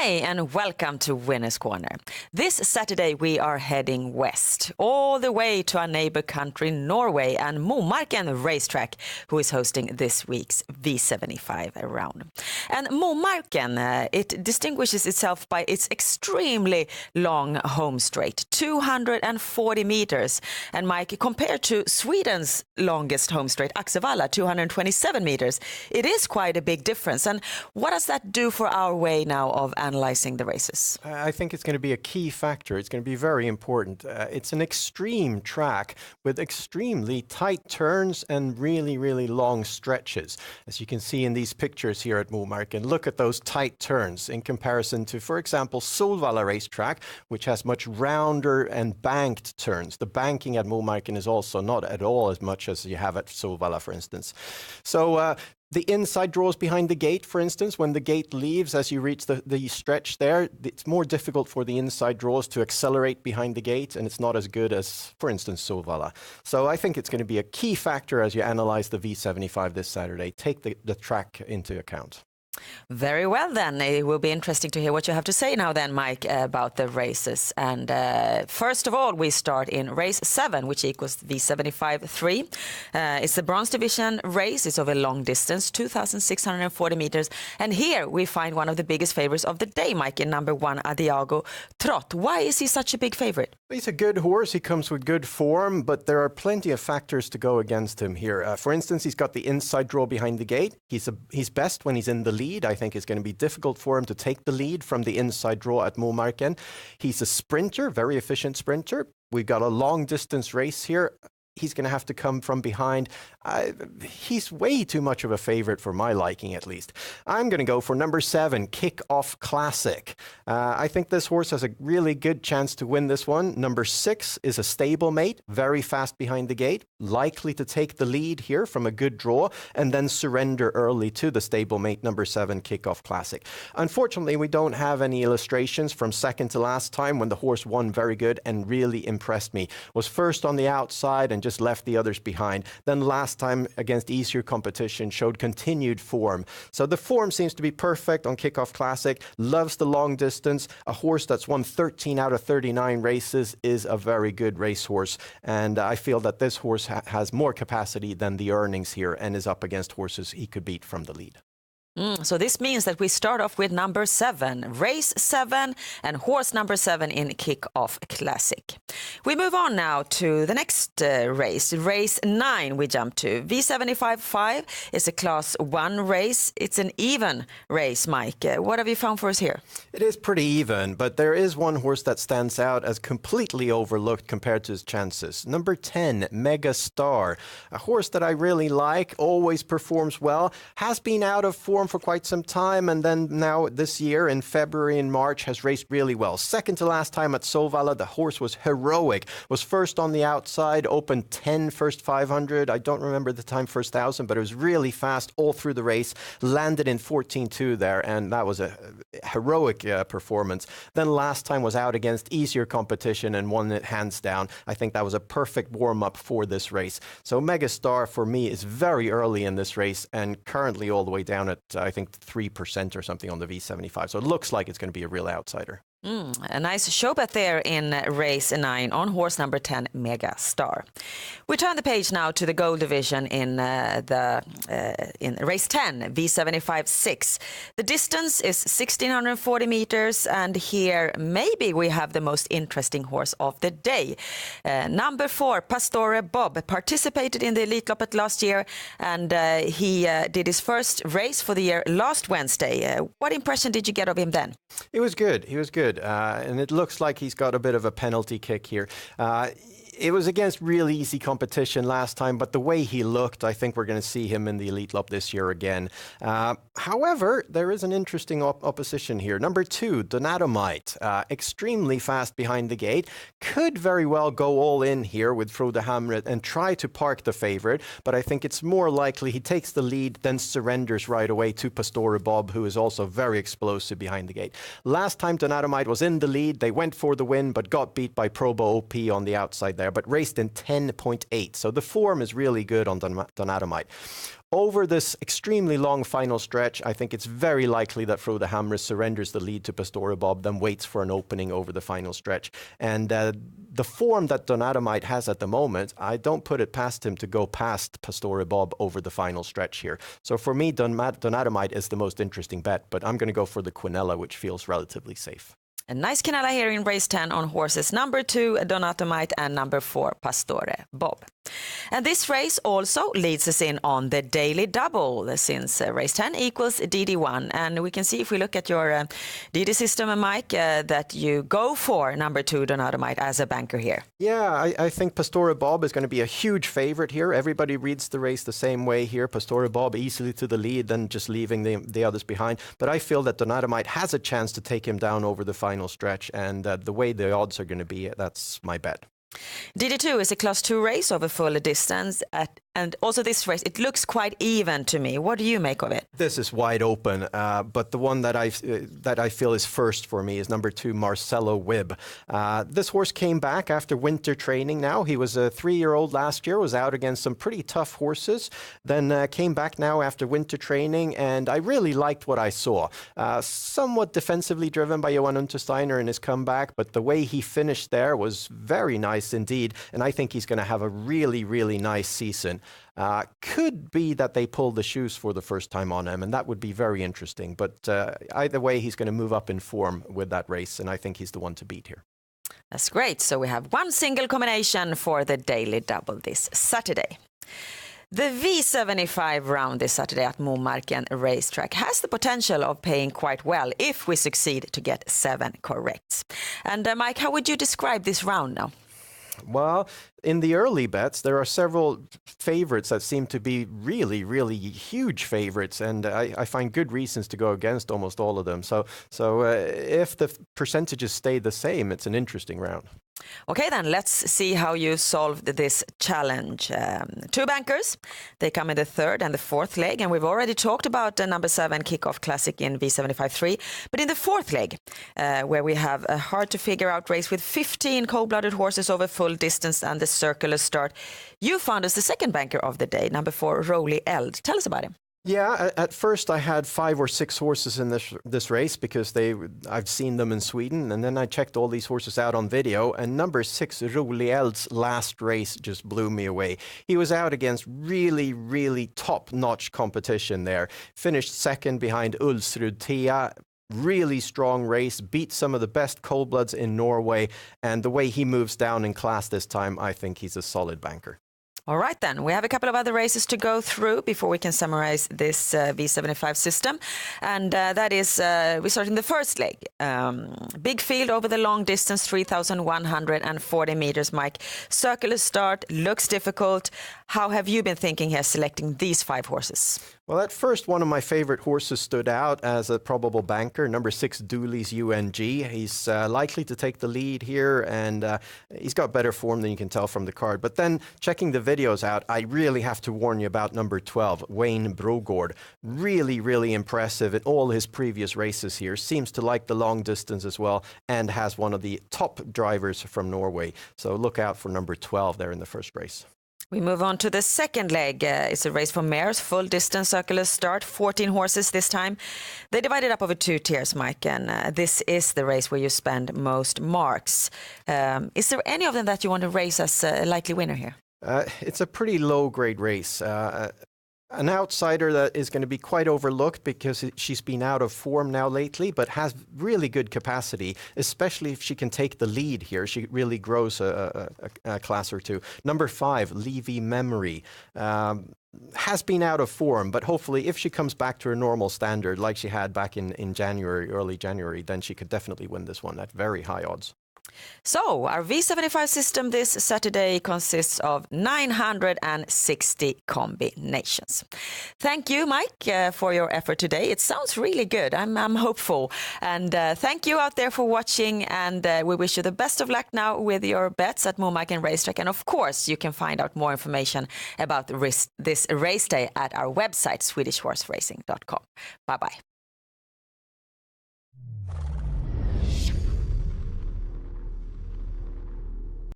Hi and welcome to Winners Corner. This Saturday we are heading west, all the way to our neighbor country Norway and Momarken racetrack, who is hosting this week's V75 round. And Momarken, it distinguishes itself by its extremely long home straight, 240 meters. And Mike, compared to Sweden's longest home straight, Axevalla, 227 meters, it is quite a big difference. And what does that do for our way now of analyzing the races? I think it's going to be a key factor. It's going to be very important. It's an extreme track with extremely tight turns and really, really long stretches. As you can see in these pictures here at Momarken, look at those tight turns in comparison to, for example, Solvalla racetrack, which has much rounder and banked turns. The banking at Momarken is also not at all as much as you have at Solvalla, for instance. So the inside draws behind the gate, for instance, when the gate leaves, as you reach the stretch there, it's more difficult for the inside draws to accelerate behind the gate, and it's not as good as, for instance, Solvalla. So I think it's going to be a key factor as you analyze the V75 this Saturday. Take the track into account. Very well then. It will be interesting to hear what you have to say now then, Mike, about the races. And first of all, we start in race 7, which equals V75-3. It's the bronze division race. It's over a long distance, 2,640 meters. And here we find one of the biggest favorites of the day, Mike, in number 1, Adiago Trot. Why is he such a big favorite? He's a good horse. He comes with good form, but there are plenty of factors to go against him here. For instance, he's got the inside draw behind the gate. He's best when he's in the lead. I think it's going to be difficult for him to take the lead from the inside draw at Momarken. He's a sprinter, very efficient sprinter. We've got a long distance race here. He's going to have to come from behind. He's way too much of a favorite for my liking, at least. I'm going to go for number 7, Kick-Off Classic. I think this horse has a really good chance to win this one. Number 6 is a stablemate, very fast behind the gate, likely to take the lead here from a good draw and then surrender early to the stablemate, number 7, Kick-Off Classic. Unfortunately, we don't have any illustrations from second to last time when the horse won very good and really impressed me. Was first on the outside and just left the others behind. Then last time against easier competition showed continued form. So the form seems to be perfect on Kick-Off Classic. Loves the long distance. A horse that's won 13 out of 39 races is a very good racehorse. And I feel that this horse has more capacity than the earnings here and is up against horses he could beat from the lead. So this means that we start off with number 7, race 7 and horse number 7 in Kick-Off Classic. We move on now to the next race, race 9 we jump to. V75-5 is a class 1 race. It's an even race, Mike. What have you found for us here? It is pretty even, but there is one horse that stands out as completely overlooked compared to his chances. Number 10, Mega Star, a horse that I really like, always performs well, has been out of form for quite some time, and then now this year in February and March has raced really well. Second to last time at Solvalla, the horse was heroic. Was first on the outside, opened 10 first 500. I don't remember the time first 1,000, but it was really fast all through the race. Landed in 14.2 there, and that was a heroic performance. Then last time was out against easier competition and won it hands down. I think that was a perfect warm-up for this race. So Megastar for me is very early in this race and currently all the way down at I think 3% or something on the V75. So it looks like it's going to be a real outsider. A nice show bet there in race 9 on horse number 10, Mega Star. We turn the page now to the gold division in race 10, V75-6. The distance is 1,640 meters, and here maybe we have the most interesting horse of the day. Number 4, Pastore Bob, participated in the Elite Loppet last year, and he did his first race for the year last Wednesday. What impression did you get of him then? It was good. He was good. And it looks like he's got a bit of a penalty kick here. It was against really easy competition last time, but the way he looked, I think we're going to see him in the Elite Lop this year again. However, there is an interesting opposition here. Number 2, Donatomite, extremely fast behind the gate. Could very well go all in here with Frode Hamret and try to park the favorite, but I think it's more likely he takes the lead, then surrenders right away to Pastore Bob, who is also very explosive behind the gate. Last time Donatomite was in the lead, they went for the win, but got beat by Probo OP on the outside there, but raced in 10.8. So the form is really good on Donatomite. Over this extremely long final stretch, I think it's very likely that Frode Hamre surrenders the lead to Pastore Bob, then waits for an opening over the final stretch. And the form that Donatomite has at the moment, I don't put it past him to go past Pastore Bob over the final stretch here. So for me, Donatomite is the most interesting bet, but I'm going to go for the Quinella, which feels relatively safe. A nice Quinella here in race 10 on horses number 2, Donatomite, and number 4, Pastore Bob. And this race also leads us in on the daily double, since race 10 equals DD1. And we can see if we look at your DD system, Mike, that you go for number 2, Donatomite, as a banker here. Yeah, I think Pastore Bob is going to be a huge favorite here. Everybody reads the race the same way here. Pastore Bob easily to the lead, then just leaving the others behind. But I feel that Donatomite has a chance to take him down over the final stretch, and the way the odds are going to be, that's my bet. DD2 is a class 2 race over full distance, and also this race, it looks quite even to me. What do you make of it? This is wide open, but the one that I feel is first for me is number 2, Marcelo Wibb. This horse came back after winter training now. He was a 3-year-old last year, was out against some pretty tough horses, then came back now after winter training, and I really liked what I saw. Somewhat defensively driven by Johan Untersteiner in his comeback, but the way he finished there was very nice indeed, and I think he's going to have a really, really nice season. Could be that they pull the shoes for the first time on him, and that would be very interesting. But either way, he's going to move up in form with that race, and I think he's the one to beat here. That's great. So we have one single combination for the daily double this Saturday. The V75 round this Saturday at Momarken Racetrack has the potential of paying quite well if we succeed to get 7 corrects. And Mike, how would you describe this round now? Well, in the early bets, there are several favorites that seem to be really, really huge favorites, and I find good reasons to go against almost all of them. So if the percentages stay the same, it's an interesting round. Okay, then let's see how you solved this challenge. 2 bankers, they come in the 3rd and the 4th leg, and we've already talked about the number 7 Kickoff Classic in V75-3. But in the 4th leg, where we have a hard-to-figure-out race with 15 cold-blooded horses over full distance and the circular start, you found us the 2nd banker of the day, number 4 Roly Eld. Tell us about him. Yeah, at first I had 5 or 6 horses in this race because I've seen them in Sweden, and then I checked all these horses out on video, and number 6 Roly Eld's last race just blew me away. He was out against really, really top-notch competition there. Finished 2nd behind Ulsrud Thea. Really strong race, beat some of the best cold-bloods in Norway, and the way he moves down in class this time, I think he's a solid banker. All right, then. We have a couple of other races to go through before we can summarize this V75 system. And that is, we start in the 1st leg. Big field over the long distance, 3,140 meters, Mike. Circular start, looks difficult. How have you been thinking here selecting these 5 horses? Well, at first, one of my favorite horses stood out as a probable banker, number 6, Dooley's UNG. He's likely to take the lead here, and he's got better form than you can tell from the card. But then, checking the videos out, I really have to warn you about number 12, Wayne Brogård. Really, really impressive in all his previous races here. Seems to like the long distance as well, and has one of the top drivers from Norway. So look out for number 12 there in the 1st race. We move on to the 2nd leg. It's a race for mares, full distance circular start, 14 horses this time. They divided up over 2 tiers, Mike, and this is the race where you spend most marks. Is there any of them that you want to race as a likely winner here? It's a pretty low-grade race. An outsider that is going to be quite overlooked because she's been out of form now lately, but has really good capacity, especially if she can take the lead here. She really grows a class or 2. Number 5, Levy Memory. Has been out of form, but hopefully if she comes back to her normal standard like she had back in January, early January, then she could definitely win this one at very high odds. So, our V75 system this Saturday consists of 960 combinations. Thank you, Mike, for your effort today. It sounds really good. I'm hopeful. And thank you out there for watching. And we wish you the best of luck now with your bets at Momarken Racetrack. And of course, you can find out more information about this race day at our website, swedishhorseracing.com. Bye-bye.